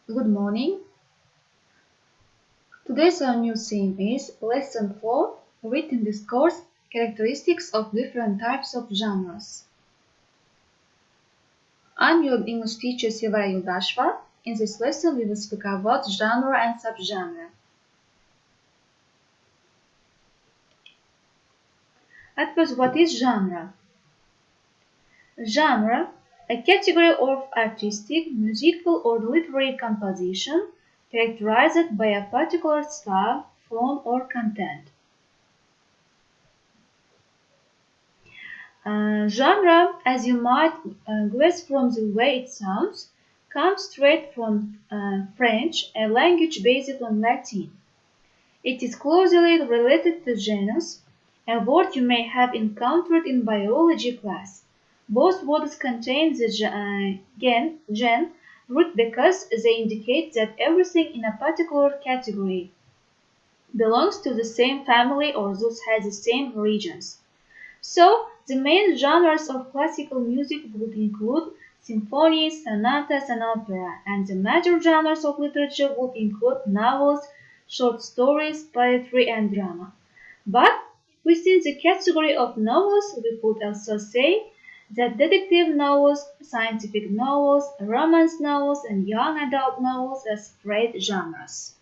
Good morning. Today's our new theme is Lesson 4, Written Discourse, Characteristics of Different Types of Genres. I'm your English teacher Silvia Yuldasheva. In this lesson we will speak about genre and subgenre. At first, what is genre? Genre, a category of artistic, musical or literary composition characterized by a particular style, form or content. Genre, as you might guess from the way it sounds, comes straight from French, a language based on Latin. It is closely related to genus, a word you may have encountered in biology class. Both words contain the gen root because they indicate that everything in a particular category belongs to the same family or thus has the same origins. So, the main genres of classical music would include symphonies, sonatas, and opera, and the major genres of literature would include novels, short stories, poetry, and drama. But within the category of novels, we could also say that detective novels, scientific novels, romance novels, and young adult novels are separate genres.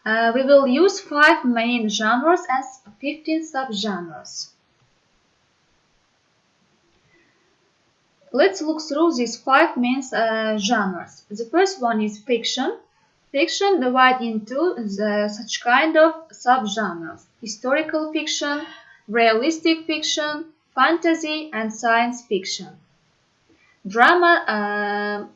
We will use 5 main genres and 15 subgenres. Let's look through these 5 main genres. The first one is fiction. Fiction divides into such kind of subgenres: historical fiction, realistic fiction, fantasy, and science fiction. Drama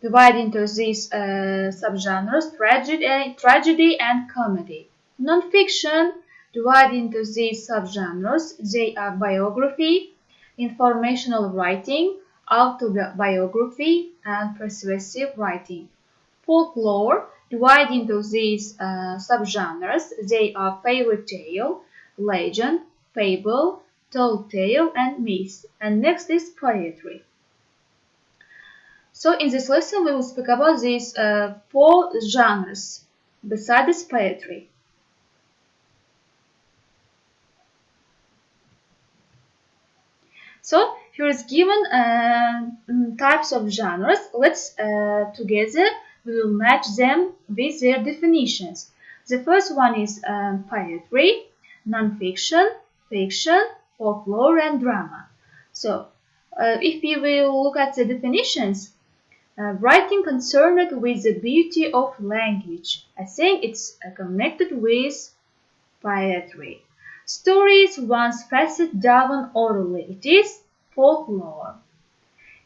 divided into these subgenres: tragedy and comedy. Non-fiction divided into these subgenres. They are biography, informational writing, autobiography, and persuasive writing. Folklore divided into these subgenres. They are fairy tale, legend, fable, tall tale, and myth. And next is poetry. So in this lesson we will speak about these 4 genres besides poetry. So here is given types of genres. Let's together we will match them with their definitions. The first one is poetry, non-fiction, fiction, folklore, and drama. So if we will look at the definitions, writing concerned with the beauty of language. I think it's connected with poetry. Stories once passed down orally. It is folklore.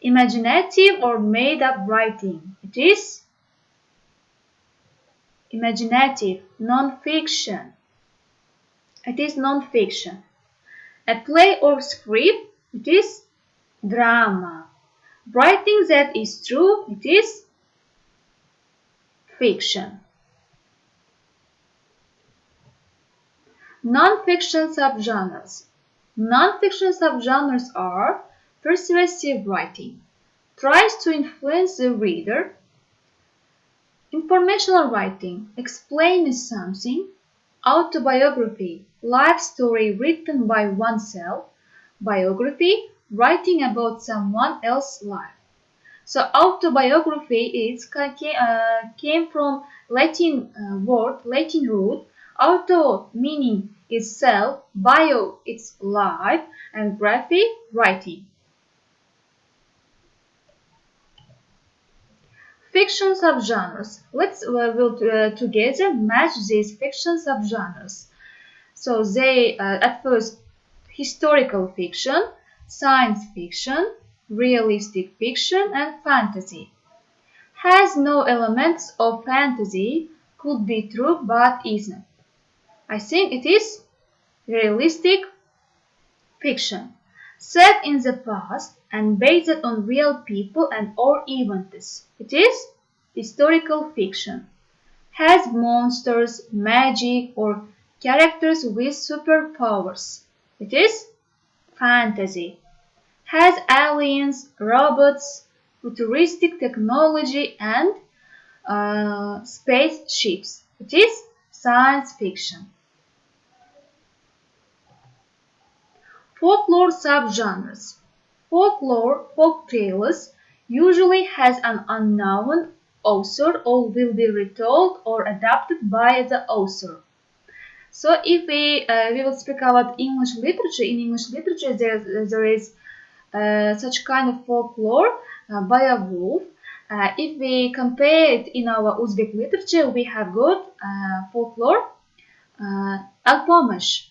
Imaginative or made-up writing. It is imaginative, non-fiction. It is non-fiction. A play or script. It is drama. Writing that is true. It is fiction. Non-fiction subgenres. Non-fiction subgenres are persuasive writing, tries to influence the reader; informational writing, explains something; autobiography, life story written by oneself; biography, writing about someone else's life. So autobiography came from Latin root. Auto meaning is self, bio it's life, and graphy writing. Fiction subgenres. Let's together match these fiction subgenres. So they at first historical fiction, science fiction, realistic fiction, and fantasy. Has no elements of fantasy, could be true but isn't. I think it is realistic fiction, set in the past and based on real people and or events. It is historical fiction, has monsters, magic or characters with superpowers. It is fantasy. Has aliens, robots, futuristic technology, and spaceships. It is science fiction. Folklore subgenres. Folklore, folk tales, usually has an unknown author or will be retold or adapted by the author. So if we will speak about English literature, in English literature there is such kind of folklore by a wolf. If we compare it in our Uzbek literature, we have got folklore Alpomash.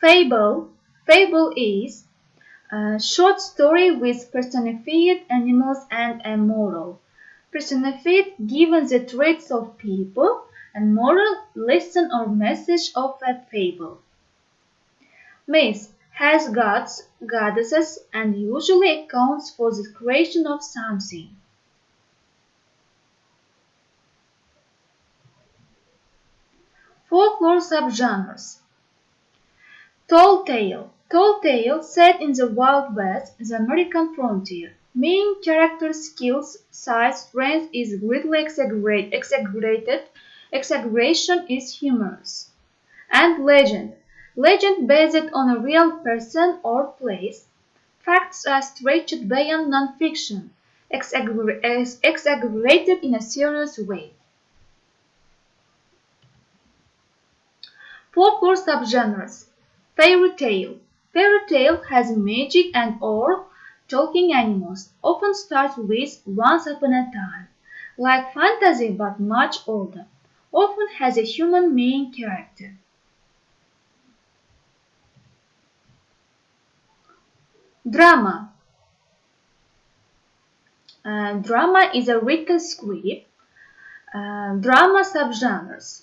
Fable. Fable is a short story with personified animals and a moral. Personified given the traits of people and moral lesson or message of a fable. Myth has gods, goddesses, and usually accounts for the creation of something. Folklore subgenres. Tall tale. Tall tale set in the Wild West, the American frontier. Main character skills, size, strength is greatly exaggerated. Exaggeration is humorous. And legend. Legend based on a real person or place. Facts are stretched beyond non-fiction, exaggerated in a serious way. Folklore subgenres. Fairy tale. Fairy tale has magic and or talking animals, often starts with once upon a time, like fantasy but much older, often has a human main character. Drama. Drama is a written script. Drama subgenres.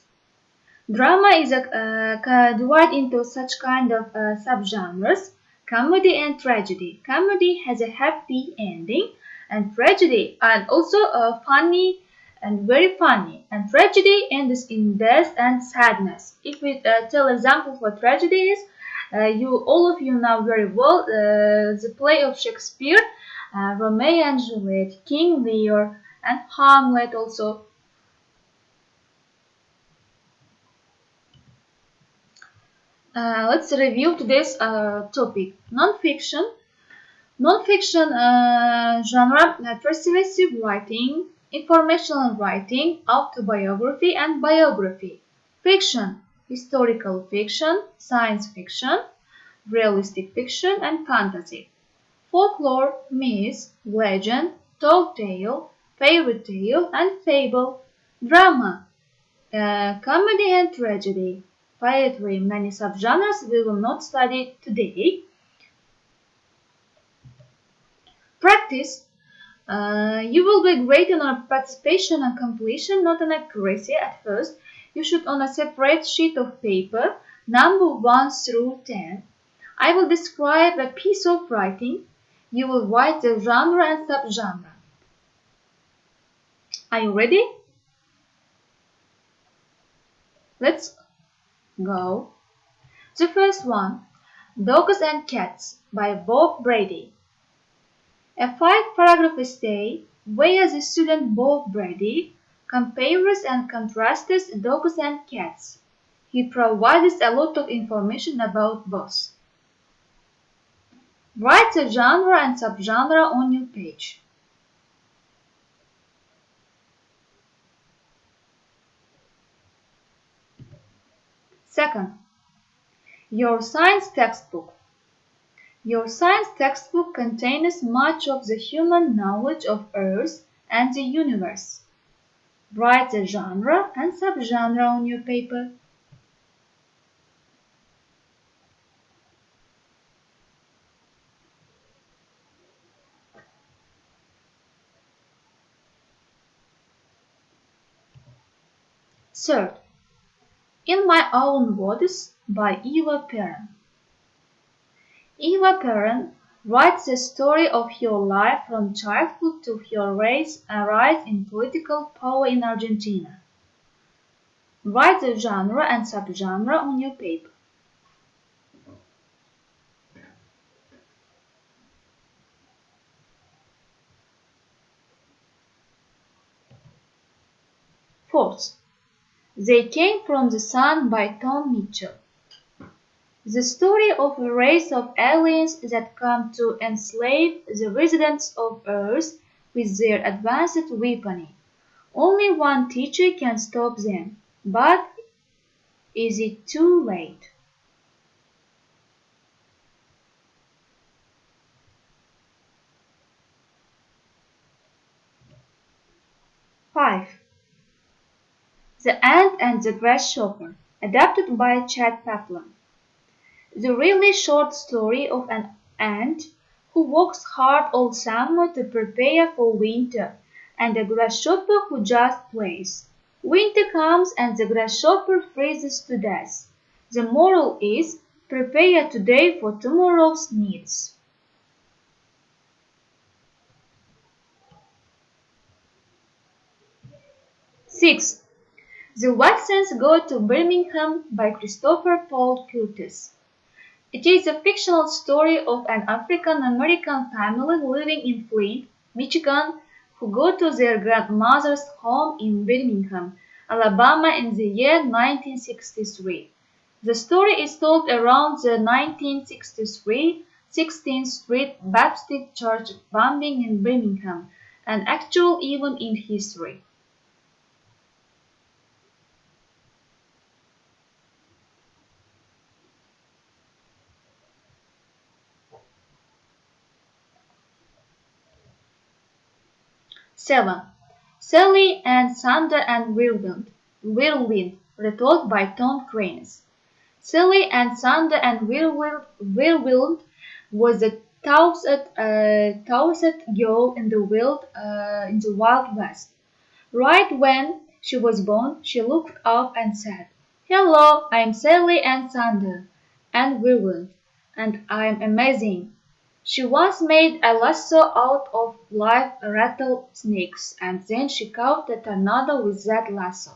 Drama is divided into such kind of subgenres: comedy and tragedy. Comedy has a happy ending, and tragedy, and also funny and very funny. And tragedy ends in death and sadness. If we tell example for tragedies, all of you know very well the play of Shakespeare, Romeo and Juliet, King Lear, and Hamlet also. Let's review today's topic. Non-fiction. Non-fiction genre, persuasive writing, informational writing, autobiography, and biography. Fiction, historical fiction, science fiction, realistic fiction, and fantasy. Folklore, myth, legend, tall tale, fairy tale, and fable. Drama, comedy and tragedy. Poetry, many subgenres we will not study today. Practice. You will be great on participation and completion, not on accuracy at first. You should on a separate sheet of paper, number 1 through 10. I will describe a piece of writing. You will write the genre and subgenre. Are you ready? Let's go. The first one, Dogs and Cats by Bob Brady. A 5-paragraph essay where the student Bob Brady compares and contrasts dogs and cats. He provides a lot of information about both. Write the genre and subgenre on your page. Second, your science textbook. Your science textbook contains much of the human knowledge of Earth and the universe. Write the genre and subgenre on your paper. Third, In My Own Words by Eva Peron. Eva Peron writes the story of your life from childhood to your rise in political power in Argentina. Write the genre and subgenre on your paper. Fourth, They Came from the Sun by Tom Mitchell. The story of a race of aliens that come to enslave the residents of Earth with their advanced weaponry. Only one teacher can stop them, but is it too late? Five. The Ant and the Grasshopper, adapted by Chad Paplin. The really short story of an ant who works hard all summer to prepare for winter, and a grasshopper who just plays. Winter comes and the grasshopper freezes to death. The moral is, prepare today for tomorrow's needs. 6. The Watsons Go to Birmingham by Christopher Paul Curtis. It is a fictional story of an African-American family living in Flint, Michigan, who go to their grandmother's home in Birmingham, Alabama in the year 1963. The story is told around the 1963 16th Street Baptist Church bombing in Birmingham, an actual event in history. 7. Sally and Thunder and Whirlwind, retold by Tom Cranes. Sally and Thunder and Whirlwind was a tousled girl in the Wild West. Right when she was born, she looked up and said, "Hello, I'm Sally and Thunder and Whirlwind, and I'm amazing." She once made a lasso out of live rattlesnakes, and then she caught a tornado with that lasso.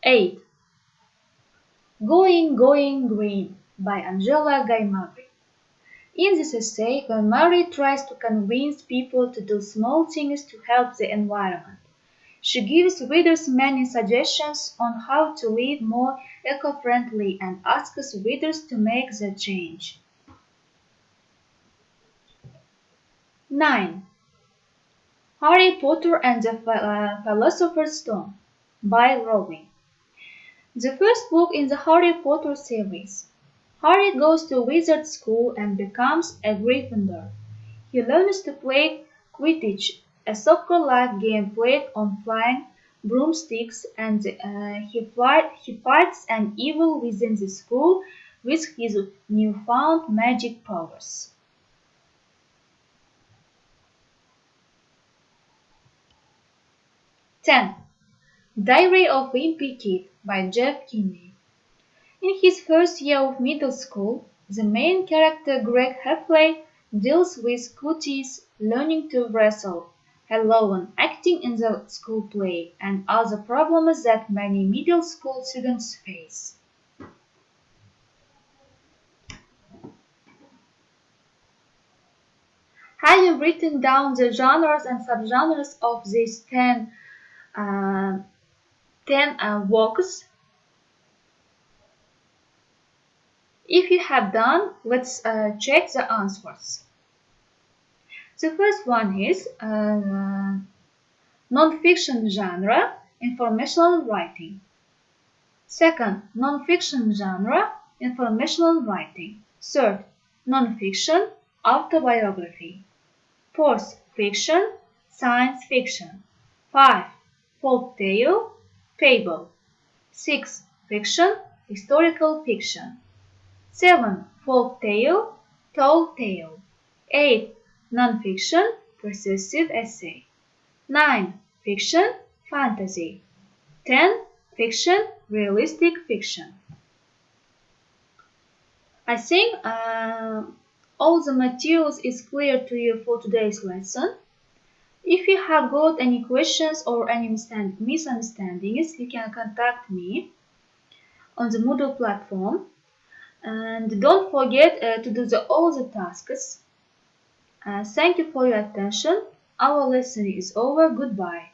8. Going Green by Angela Guy-Murray. In this essay, Guy-Murray tries to convince people to do small things to help the environment. She gives readers many suggestions on how to live more eco-friendly and asks readers to make the change. 9. Harry Potter and the Philosopher's Stone by Rowling. The first book in the Harry Potter series. Harry goes to wizard school and becomes a Gryffindor. He learns to play Quidditch, a soccer-like game played on flying broomsticks, and he fights an evil within the school with his newfound magic powers. 10. Diary of Wimpy Kid by Jeff Kinney. In his first year of middle school, the main character Greg Heffley deals with cuties learning to wrestle, alone, acting in the school play, and other problems that many middle school students face. Have you written down the genres and subgenres of these 10 works? If you have done, let's check the answers. The first one is non-fiction genre, informational writing. Second, non-fiction genre, informational writing. Third, non-fiction, autobiography. Fourth, fiction, science fiction. 5. Folk tale, fable. 6. Fiction, historical fiction. 7. Folk tale, tall tale. 8. Non-fiction, persuasive essay. 9. Fiction, fantasy. 10. Fiction, realistic fiction. I think all the materials is clear to you for today's lesson. If you have got any questions or any misunderstandings, you can contact me on the Moodle platform. And don't forget to do all the tasks. Thank you for your attention. Our lesson is over. Goodbye.